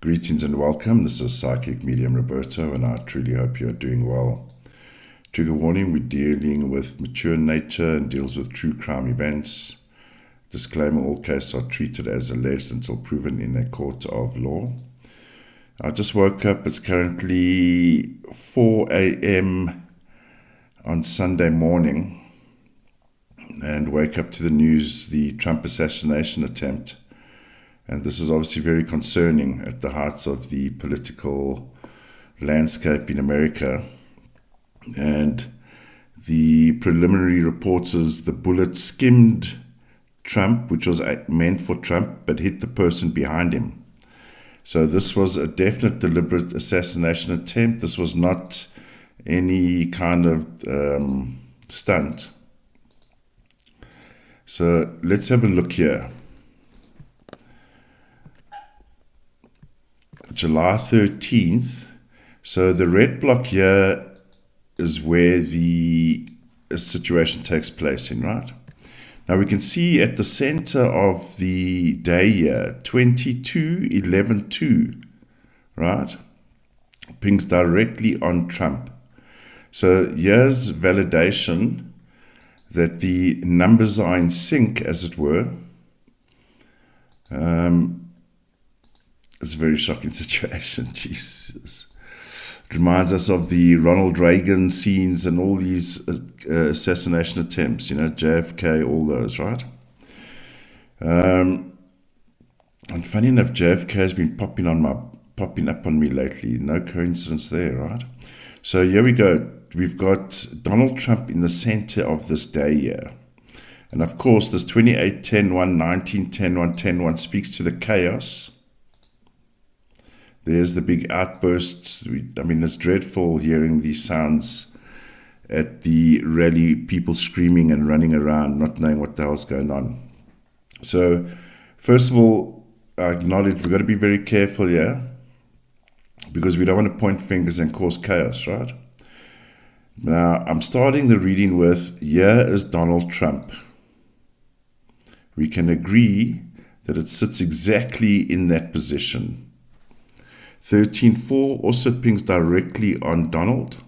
Greetings and welcome. This is Psychic Medium Roberto, and I truly hope you are doing well. Trigger warning: we're dealing with mature nature and deals with true crime events. Disclaimer: all cases are treated as alleged until proven in a court of law. I just woke up. It's currently 4 a.m. on Sunday morning, and wake up to the news, the Trump assassination attempt. And this is obviously very concerning at the height of the political landscape in America. And the preliminary reports is the bullet skimmed Trump, which was meant for Trump, but hit the person behind him. So this was a definite deliberate assassination attempt. This was not any kind of stunt. So let's have a look here. July 13th. So the red block here is where the situation takes place in, right? Now we can see at the center of the day here, 22-11-2, right? Pings directly on Trump. So here's validation that the numbers are in sync, as it were. It's a very shocking situation. Jesus. It reminds us of the Ronald Reagan scenes and all these assassination attempts, JFK, all those, right? And funny enough, JFK has been popping up on me lately. No coincidence there, right? So here we go. We've got Donald Trump in the center of this day here. And of course, this 28-10-1, 19-10-1, 10-1 speaks to the chaos. There's the big outbursts. It's dreadful hearing these sounds at the rally, people screaming and running around, not knowing what the hell's going on. So, first of all, I acknowledge we've got to be very careful here, because we don't want to point fingers and cause chaos, right? Now, I'm starting the reading with, here is Donald Trump. We can agree that it sits exactly in that position. 13-4 also pings directly on Donald.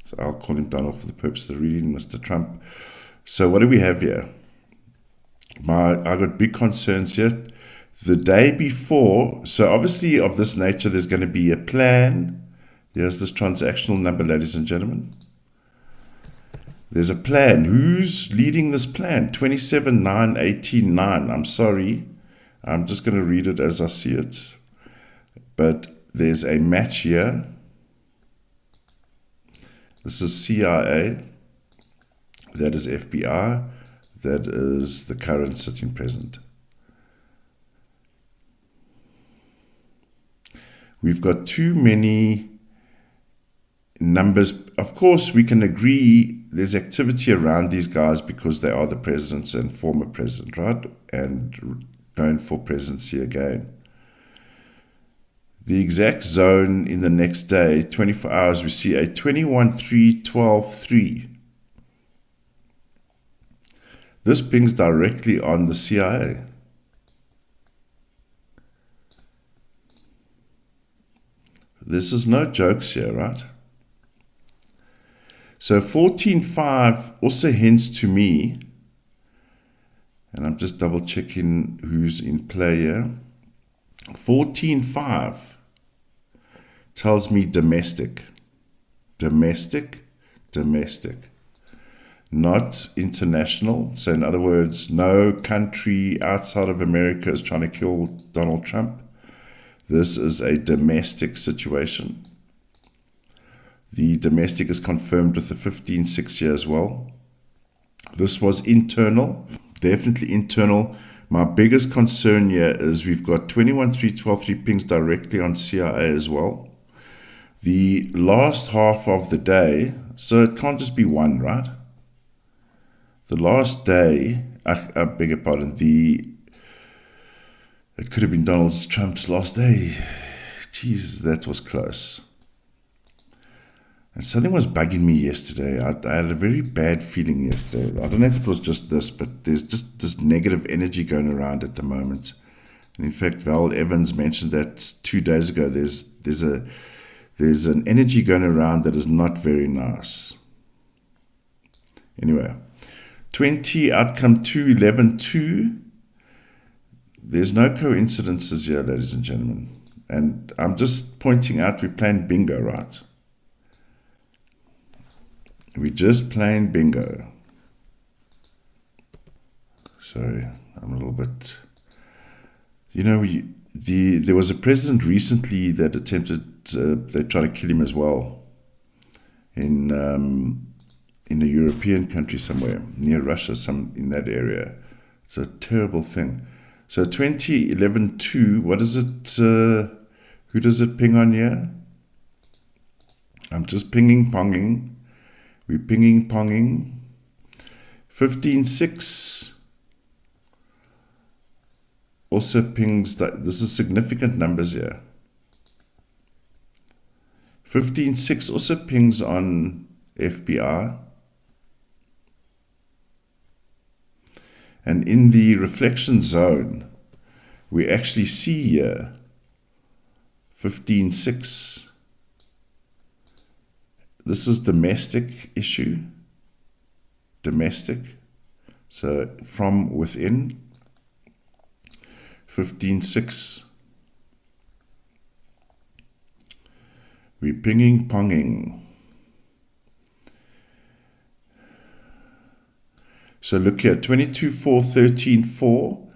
So I'll call him Donald for the purpose of the reading, Mr. Trump. So what do we have here? I got big concerns here. The day before, so obviously of this nature, there's going to be a plan. Here's this transactional number, ladies and gentlemen. There's a plan. Who's leading this plan? 27-9-18-9. I'm sorry. I'm just going to read it as I see it. But there's a match here. This is CIA. That is FBI. That is the current sitting president. We've got too many numbers. Of course, we can agree there's activity around these guys because they are the presidents and former president, right? And going for presidency again. The exact zone in the next day, 24 hours, we see a 21-3-12-3. This pings directly on the CIA. This is no jokes here, right? So 14-5 also hints to me, and I'm just double checking who's in play here. 14-5 tells me domestic, not international. So in other words, no country outside of America is trying to kill Donald Trump. This is a domestic situation. The domestic is confirmed with the 15-6 here as well. This was internal, definitely internal. My biggest concern here is we've got 21-3-12-3 pings directly on CIA as well. The last half of the day, so it can't just be one, right? The last day, I beg your pardon, it could have been Donald Trump's last day. Jesus, that was close. And something was bugging me yesterday. I had a very bad feeling yesterday. I don't know if it was just this, but there's just this negative energy going around at the moment. And in fact, Val Evans mentioned that 2 days ago. There's an energy going around that is not very nice. Anyway, 20, outcome 2, 11, 2. There's no coincidences here, ladies and gentlemen. And I'm just pointing out we're playing bingo, right? We're just playing bingo. Sorry, I'm a little bit... You know, there was a president recently that attempted, they tried to kill him as well in a European country somewhere, near Russia, in that area. It's a terrible thing. So 2011 2, what is it? Who does it ping on here? I'm just pinging-ponging. We're pinging-ponging. 15 6 also pings. This is significant numbers here. 15 6 also pings on FBI. And in the reflection zone, we actually see here 15 6. This is domestic issue. Domestic. So from within. 15 6. We're pinging-ponging. So look here, 22 4, 13 4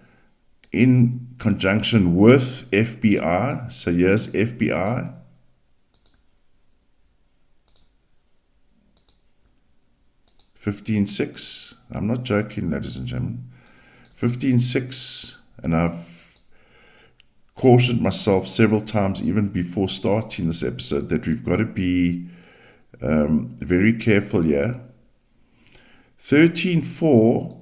in conjunction with FBI. So here's FBI. $15.6. I'm not joking, ladies and gentlemen. 15.6, and I've cautioned myself several times, even before starting this episode, that we've got to be very careful here. 13.4.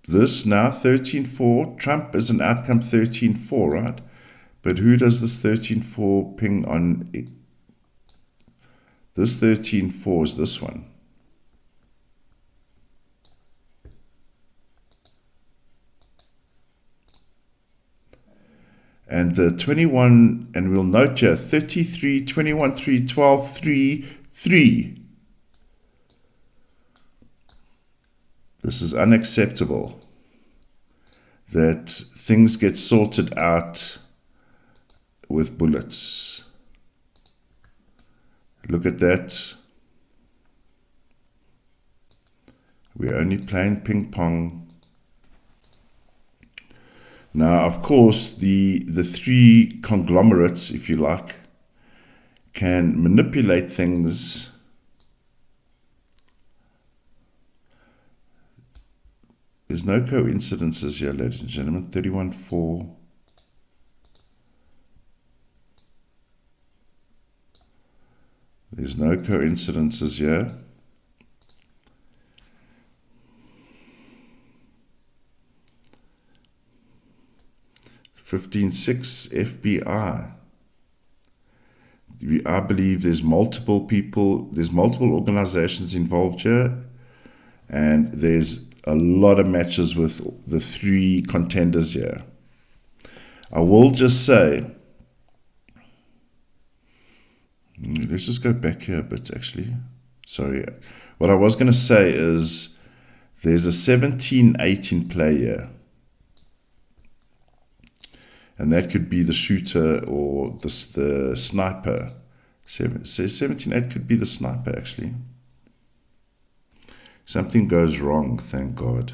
This now 13.4. Trump is an outcome 13.4, right? But who does this 13.4 ping on? This 13.4 is this one. And the 21, and we'll note here, 33, 21, 3, 12, 3, 3. This is unacceptable. That things get sorted out with bullets. Look at that. We're only playing ping pong. Now, of course, the three conglomerates, if you like, can manipulate things. There's no coincidences here, ladies and gentlemen. 31.4. There's no coincidences here. $15.6 FBI. I believe there's multiple people, there's multiple organizations involved here, and there's a lot of matches with the three contenders here. I will just say, let's just go back here a bit, actually. Sorry. What I was going to say is there's a 17-8 in play here. And that could be the shooter or the sniper. 17-8 could be the sniper, actually. Something goes wrong, thank God.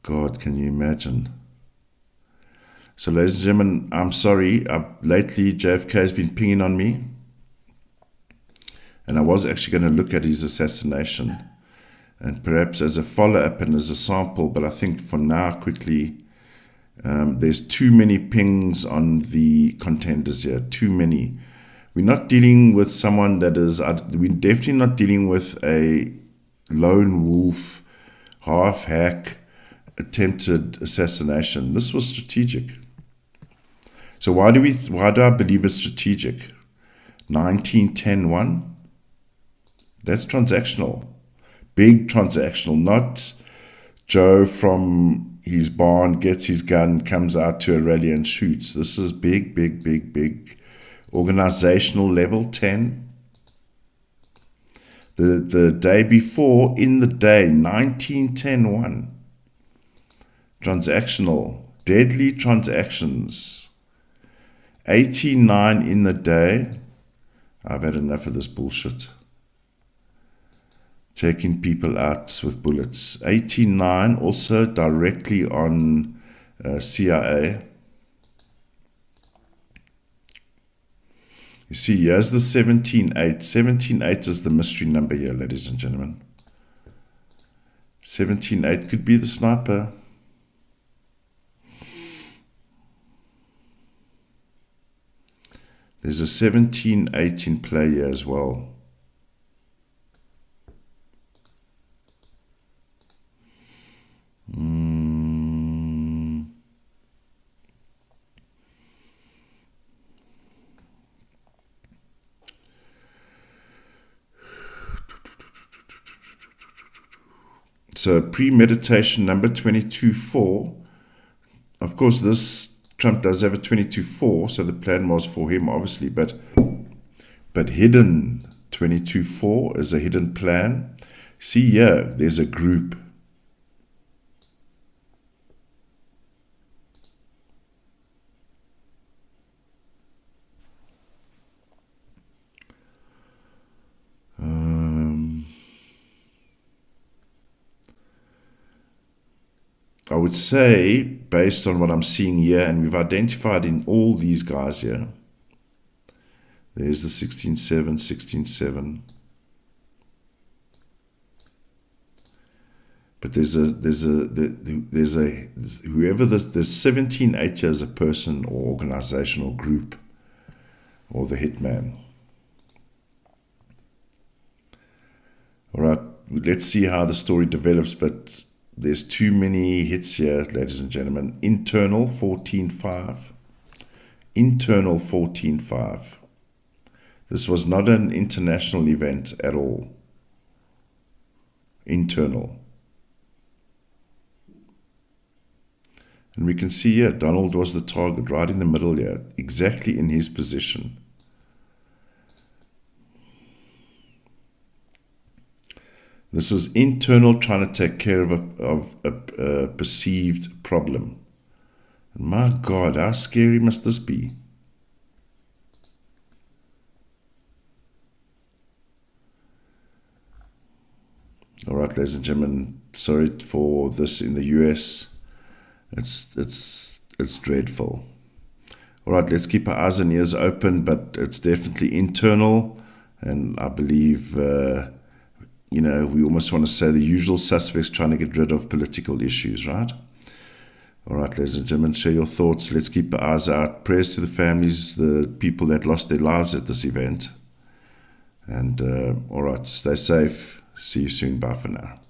God, can you imagine? So, ladies and gentlemen, I'm sorry. Lately, JFK has been pinging on me. And I was actually going to look at his assassination. And perhaps as a follow-up and as a sample. But I think for now, quickly, there's too many pings on the contenders here. Too many. We're not dealing with someone that is... We're definitely not dealing with a lone wolf, half-hack, attempted assassination. This was strategic. So why do I believe it's strategic? 19-10-1. That's transactional. Big transactional. Not Joe from his barn, gets his gun, comes out to a rally and shoots. This is big, big, big, big. Organizational level 10. The day before, in the day, 1910-1. Transactional, deadly transactions. 89 in the day. I've had enough of this bullshit. Taking people out with bullets. 89 also directly on CIA. You see, here's the 17-8. 17-8 is the mystery number here, ladies and gentlemen. 17-8 could be the sniper. There's a 17-8 in play here as well. So premeditation number 22-4. Of course, this Trump does have a 22-4, so the plan was for him, obviously, but hidden 22-4 is a hidden plan. See here, there's a group. I would say, based on what I'm seeing here, and we've identified in all these guys here, there's the 16-7, 16-7. But there's whoever the 17-8 as a person or organization or group, or the hitman. All right, let's see how the story develops, but there's too many hits here, ladies and gentlemen. Internal 14-5. Internal 14-5. This was not an international event at all. Internal. And we can see here, Donald was the target right in the middle here, exactly in his position. This is internal, trying to take care of a perceived problem. My God, how scary must this be? All right, ladies and gentlemen, sorry for this in the US. It's dreadful. All right, let's keep our eyes and ears open, but it's definitely internal, and I believe, we almost want to say the usual suspects trying to get rid of political issues, right? All right, ladies and gentlemen, share your thoughts. Let's keep our eyes out. Prayers to the families, the people that lost their lives at this event. And all right, stay safe. See you soon. Bye for now.